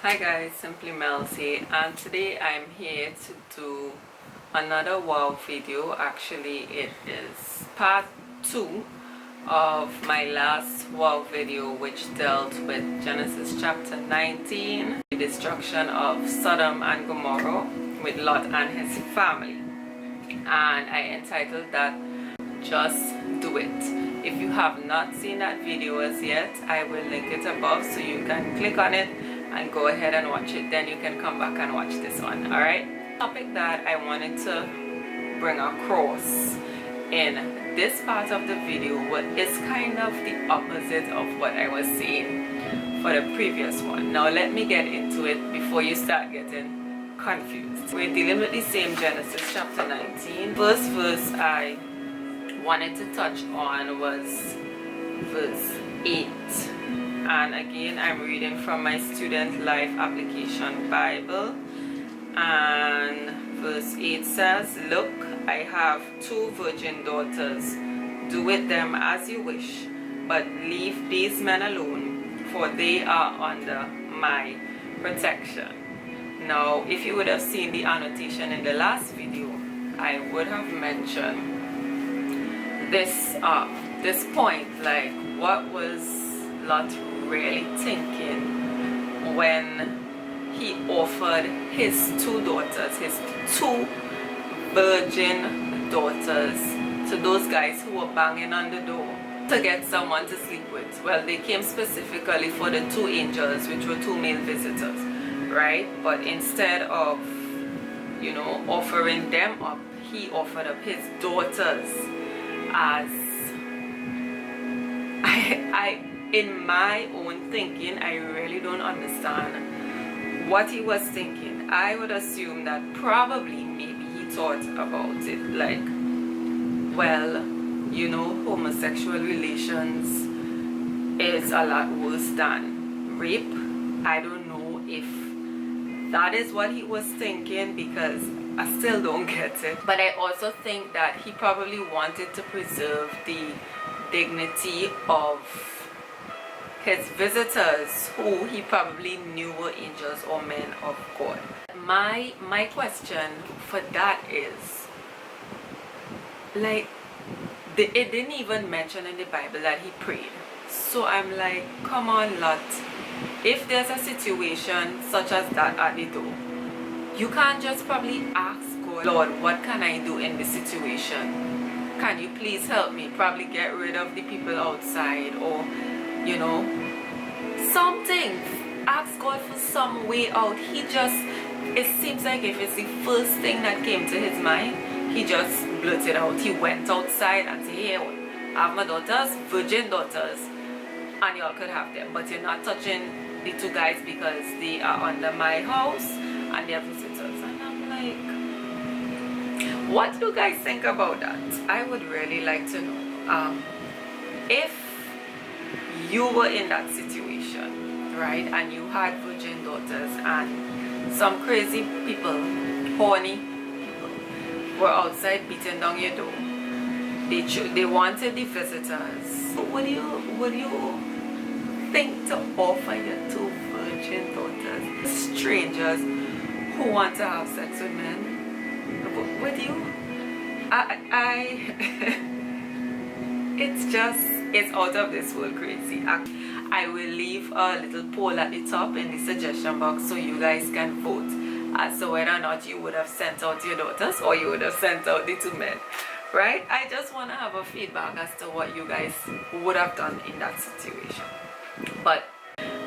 Hi guys, Simply Melcy, and today I'm here to do another wow video. Actually, it is part 2 of my last wow video, which dealt with Genesis chapter 19, the destruction of Sodom and Gomorrah with Lot and his family, and I entitled that Just Do It. If you have not seen that video as yet, I will link it above so you can click on it and go ahead and watch it. Then you can come back and watch this one. Alright, topic that I wanted to bring across in this part of the video is kind of the opposite of what I was saying for the previous one. Now let me get into it before you start getting confused. We're dealing with the same Genesis chapter 19. First verse I wanted to touch on was verse 8. And again, I'm reading from my Student Life Application Bible, and verse 8 says, "Look, I have 2 virgin daughters. Do with them as you wish, but leave these men alone, for they are under my protection." Now, if you would have seen the annotation in the last video, I would have mentioned this point, like what was Lot really thinking when he offered his 2 daughters, his 2 virgin daughters, to those guys who were banging on the door to get someone to sleep with. Well, they came specifically for the 2 angels, which were 2 male visitors, right? But instead of, offering them up, he offered up his daughters as in my own thinking, I really don't understand what he was thinking. I would assume that probably maybe he thought about it like, well, homosexual relations is a lot worse than rape. I don't know if that is what he was thinking, because I still don't get it. But I also think that he probably wanted to preserve the dignity of his visitors, who he probably knew were angels or men of God. My question for that is, like, it didn't even mention in the Bible that he prayed. So I'm like, come on, Lot. If there's a situation such as that at the door, you can't just probably ask God, Lord, what can I do in this situation? Can you please help me? Probably get rid of the people outside, or something. Ask God for some way out. It seems like if it's the first thing that came to his mind, he just blurted out. He went outside and said, "Hey, I have my daughters, virgin daughters, and y'all could have them, but you're not touching the 2 guys because they are under my house and they are visitors." And I'm like, what do you guys think about that? I would really like to know. If you were in that situation, right, and you had virgin daughters and some crazy people, horny people, were outside beating down your door, they wanted the visitors, would you think to offer your 2 virgin daughters to strangers who want to have sex with men? Would you? It's out of this world crazy. I will leave a little poll at the top in the suggestion box so you guys can vote as to whether or not you would have sent out your daughters or you would have sent out the 2 men, right? I just want to have a feedback as to what you guys would have done in that situation. But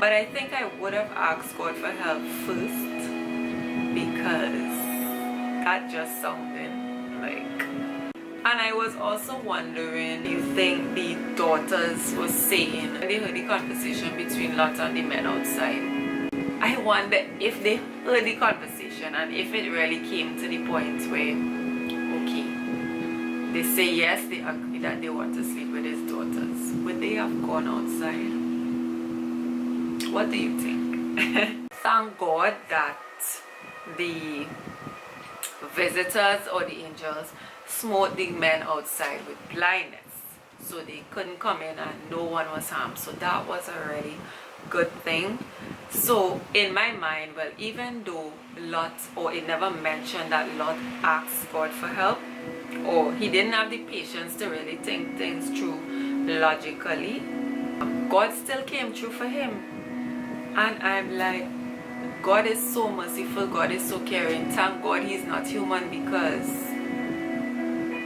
I think I would have asked God for help first, because that just sounded like. And I was also wondering, do you think the daughters were saying, they heard the conversation between Lot and the men outside, I wonder if they heard the conversation and if it really came to the point where, okay, they say yes, they agree that they want to sleep with his daughters, would they have gone outside? What do you think? Thank God that the visitors or the angels smote the men outside with blindness, so they couldn't come in and no one was harmed. So that was already good thing. So in my mind, well, even though Lot, or it never mentioned that Lot asked God for help, or he didn't have the patience to really think things through logically, God still came through for him. And I'm like, God is so merciful, God is so caring. Thank God he's not human, because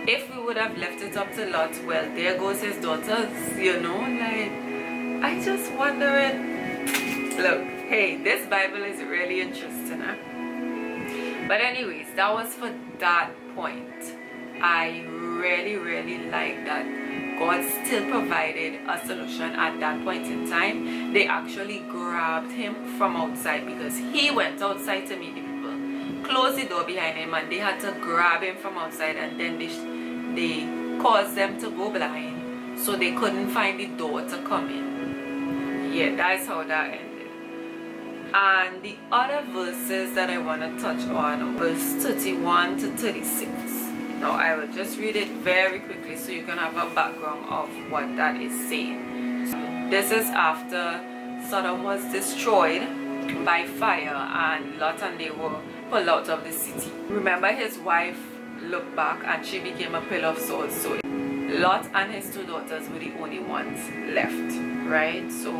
if we would have left it up to Lot, well, there goes his daughters, you know, like, I just wondering. Look, hey, this Bible is really interesting, huh? But anyways, that was for that point. I really like that God still provided a solution at that point in time. They actually grabbed him from outside, because he went outside to meet the people, closed the door behind him, and they had to grab him from outside, and then they caused them to go blind, so they couldn't find the door to come in. Yeah, that's how that ended. And the other verses that I want to touch on, verse 31 to 36. Now I will just read it very quickly so you can have a background of what that is saying. This is after Sodom was destroyed by fire, and Lot and they were pulled out of the city. Remember, his wife looked back and she became a pillar of salt. So Lot and his two daughters were the only ones left, right? So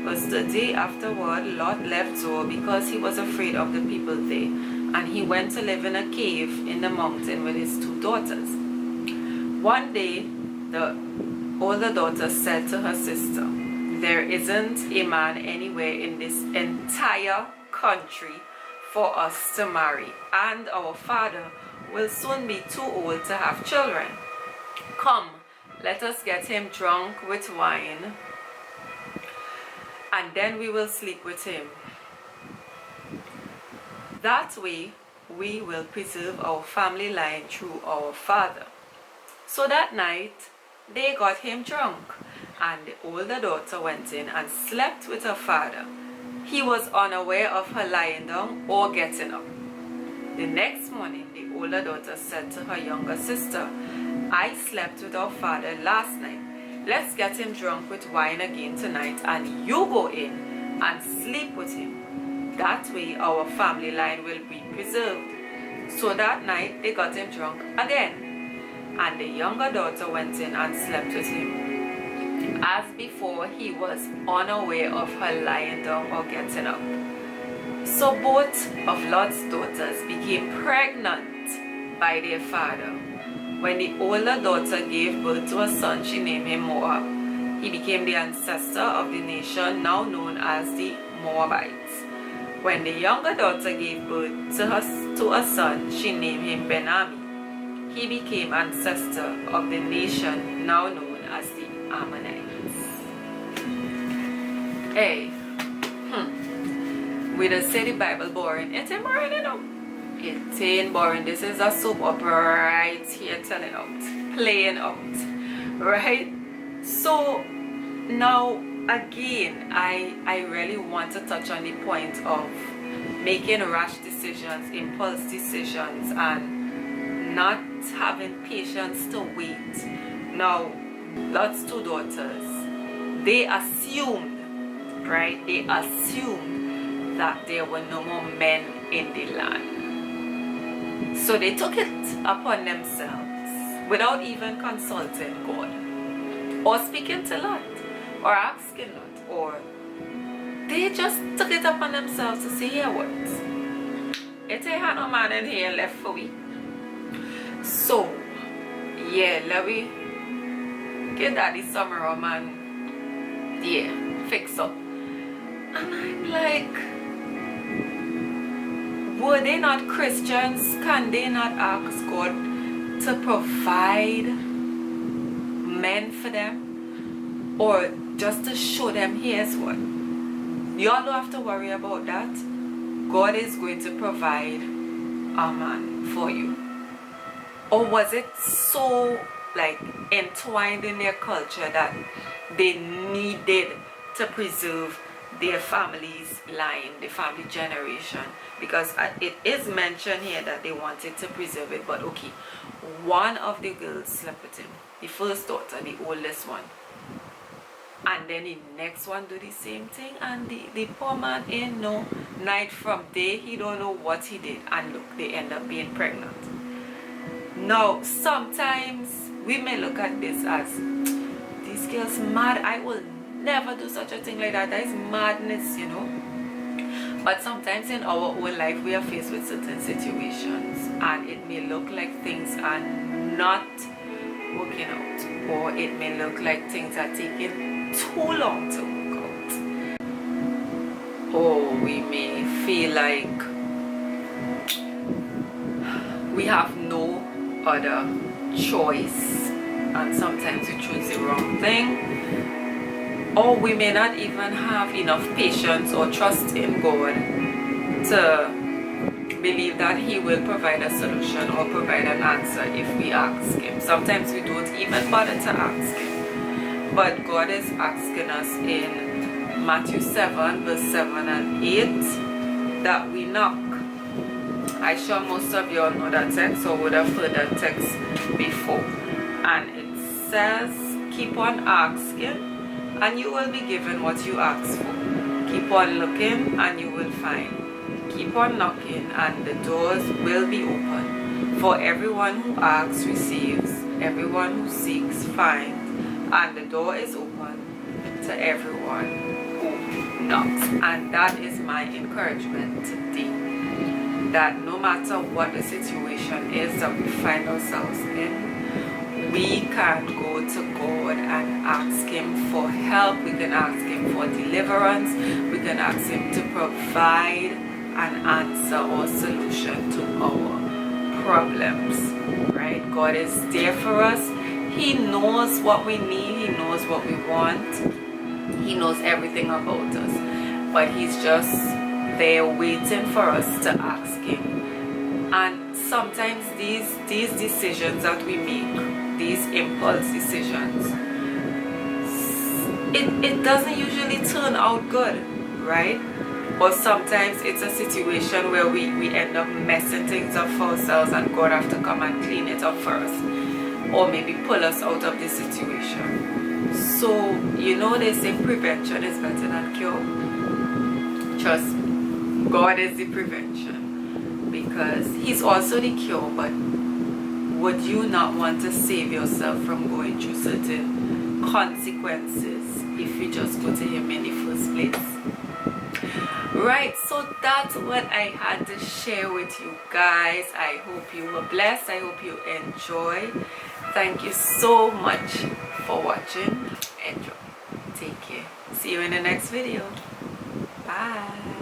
verse 30, afterward Lot left Zoar because he was afraid of the people there, and he went to live in a cave in the mountain with his two daughters. One day the older daughter said to her sister, "There isn't a man anywhere in this entire country for us to marry, and our father will soon be too old to have children. Come, let us get him drunk with wine, and then we will sleep with him. That way we will preserve our family line through our father." So that night they got him drunk, and the older daughter went in and slept with her father. He was unaware of her lying down or getting up. The next morning the older daughter said to her younger sister, "I slept with our father last night. Let's get him drunk with wine again tonight, and you go in and sleep with him. That way our family line will be preserved." So that night they got him drunk again, and the younger daughter went in and slept with him. As before, he was unaware of her lying down or getting up. So both of Lot's daughters became pregnant by their father. When the older daughter gave birth to a son, she named him Moab. He became the ancestor of the nation now known as the Moabites. When the younger daughter gave birth to a son, she named him Ben-Ami. He became ancestor of the nation now known as the Ammonites. Hey, we just say the Bible boring. It ain't boring, you know. It ain't boring. This is a soap opera right here, telling out, playing out, right? So now again, I really want to touch on the point of making rash decisions, impulse decisions, and not having patience to wait. Now Lot's two daughters, they assumed, right? They assumed that there were no more men in the land. So they took it upon themselves without even consulting God, or speaking to Lot, or asking Lot, or they just took it upon themselves to say, "Here what? It ain't had no man in here left for we. So yeah, let me get daddy some rum and yeah, fix up." And I'm like, were they not Christians? Can they not ask God to provide men for them? Or just to show them, here's what, y'all don't have to worry about that. God is going to provide a man for you. Or was it so like entwined in their culture that they needed to preserve their family's line, the family generation? Because it is mentioned here that they wanted to preserve it, but okay, one of the girls slept with him, the first daughter, the oldest one, and then the next one do the same thing, and the poor man ain't no night from day. He don't know what he did, and look, they end up being pregnant. Now sometimes we may look at this as, this girl's mad, I will never do such a thing like that. That is madness, you know. But sometimes in our own life we are faced with certain situations, and it may look like things are not working out, or it may look like things are taking too long to work out, or we may feel like we have no other choice, and sometimes we choose the wrong thing, or we may not even have enough patience or trust in God to believe that He will provide a solution or provide an answer if we ask Him. Sometimes we don't even bother to ask Him, but God is asking us in Matthew 7 verse 7 and 8 that we knock. I'm sure most of you all know that text or would have heard that text before, and it says, keep on asking and you will be given what you ask for. Keep on looking and you will find. Keep on knocking and the doors will be open. For everyone who asks receives, everyone who seeks finds, and the door is open to everyone who knocks. And that is my encouragement today, that no matter what the situation is that we find ourselves in, we can go to God and ask Him for help. We can ask Him for deliverance. We can ask Him to provide an answer or solution to our problems, right? God is there for us. He knows what we need. He knows what we want. He knows everything about us, but He's just there waiting for us to ask Him. And sometimes these decisions that we make, these impulse decisions, it doesn't usually turn out good, right? Or sometimes it's a situation where we end up messing things up for ourselves, and God have to come and clean it up for us, or maybe pull us out of the situation. So, you know, they say prevention is better than cure. Trust me, God is the prevention, because He's also the cure. But would you not want to save yourself from going through certain consequences if you just go to Him in the first place? Right, so that's what I had to share with you guys. I hope you were blessed. I hope you enjoyed. Thank you so much for watching. Enjoy. Take care. See you in the next video. Bye.